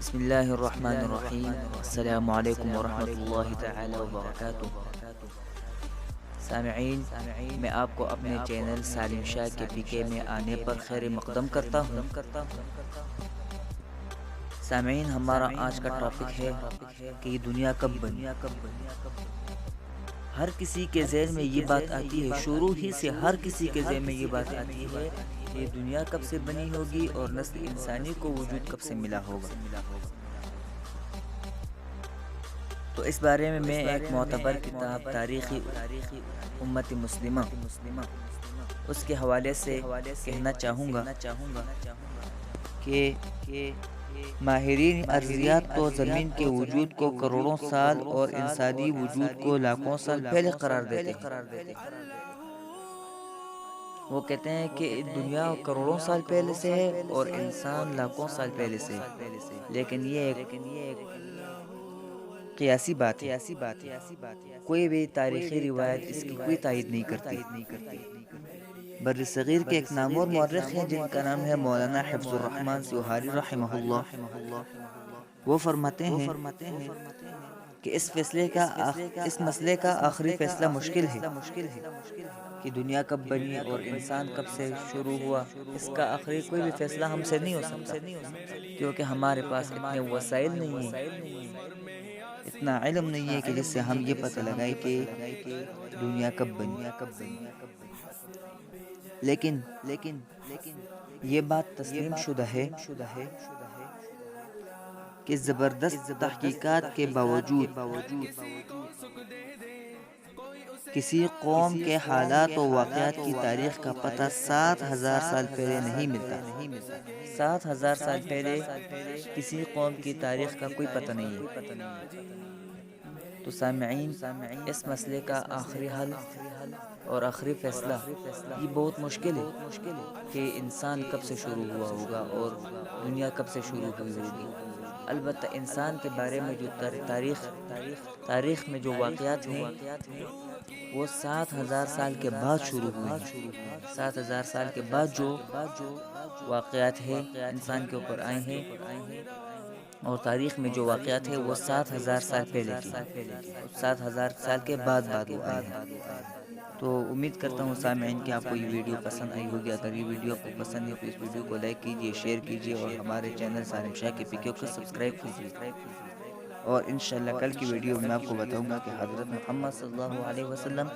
بسم اللہ الرحمن الرحیم، السلام علیکم ورحمۃ اللہ تعالی وبرکاتہ۔ سامعین، میں آپ کو اپنے چینل سالم شاہ کے پی کے میں آنے پر خیر مقدم کرتا ہوں۔ سامعین، ہمارا آج کا ٹاپک ہے کہ یہ دنیا کب بنی۔ ہر کسی کے ذہن میں یہ بات آتی ہے، شروع ہی سے ہر کسی کے ذہن میں یہ بات آتی ہے کہ یہ دنیا کب سے بنی ہوگی اور نسل انسانی کو وجود کب سے ملا ہوگا۔ تو اس بارے میں ایک معتبر کتاب تاریخی امت مسلمہ اس کے حوالے سے کہنا چاہوں گا کہ ماہرین ارضیات کو زمین کے وجود کو کروڑوں سال اور انسانی وجود کو لاکھوں سال پہلے قرار دیتے ہیں۔ وہ کہتے ہیں کہ دنیا کروڑوں سال پہلے سے ہے اور انسان لاکھوں سال پہلے سے ہے، لیکن یہ ایک قیاسی بات ہے۔ کوئی بھی تاریخی روایت اس کی کوئی تائید نہیں کرتی۔ بر صغیر کے ایک نامور مورخ ہیں جن کا نام ہے مولانا حفظ الرحمن سیوہاری رحمہ اللہ۔ وہ فرماتے ہیں کہ اس مسئلے کا آخری فیصلہ مشکل ہے کہ دنیا کب بنی اور انسان کب سے شروع ہوا۔ اس کا آخری کوئی بھی فیصلہ ہم سے نہیں ہو سکتا، کیونکہ ہمارے پاس اتنے وسائل نہیں ہیں، اتنا علم نہیں ہے کہ جس سے ہم یہ پتہ لگائیں کہ دنیا کب بنی۔ لیکن یہ بات تسلیم شدہ ہے کہ زبردست تحقیقات کے باوجود کسی قوم کے حالات و واقعات کی تاریخ کا پتہ 7,000 سال پہلے نہیں ملتا۔ 7,000 سال پہلے کسی قوم کی تاریخ کا کوئی پتہ نہیں ہے۔ تو سامعین، اس مسئلے کا آخری حل اور آخری فیصلہ یہ بہت مشکل ہے کہ انسان کب سے شروع ہوا ہوگا اور دنیا کب سے شروع ہوئی ہوگی۔ البتہ انسان کے بارے میں جو تاریخ میں جو واقعات ہیں وہ 7,000 سال کے بعد شروع ہوئے ہیں۔ 7,000 سال کے بعد جو واقعات ہیں انسان کے اوپر آئے ہیں، اور تاریخ میں جو واقعات ہیں وہ 7,000 سال پہلے کی، 7,000 سال کے بعد وہ آئے ہیں۔ تو امید کرتا ہوں سامعین کہ آپ کو یہ ویڈیو پسند آئی ہوگی۔ اگر یہ ویڈیو آپ کو پسند ہے تو اس ویڈیو کو لائک کیجیے، شیئر کیجیے اور ہمارے چینل سالم شاہ کے پی کے کو سبسکرائب کیجیے۔ اور انشاءاللہ کل کی ویڈیو میں آپ کو بتاؤں گا کہ حضرت محمد صلی اللہ علیہ وسلم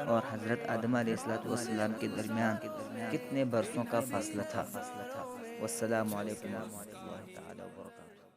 اور حضرت آدم علیہ السلام کے درمیان کتنے برسوں کا فاصلہ تھا۔ والسلام علیکم ورحمۃ اللہ تعالی وبرکاتہ۔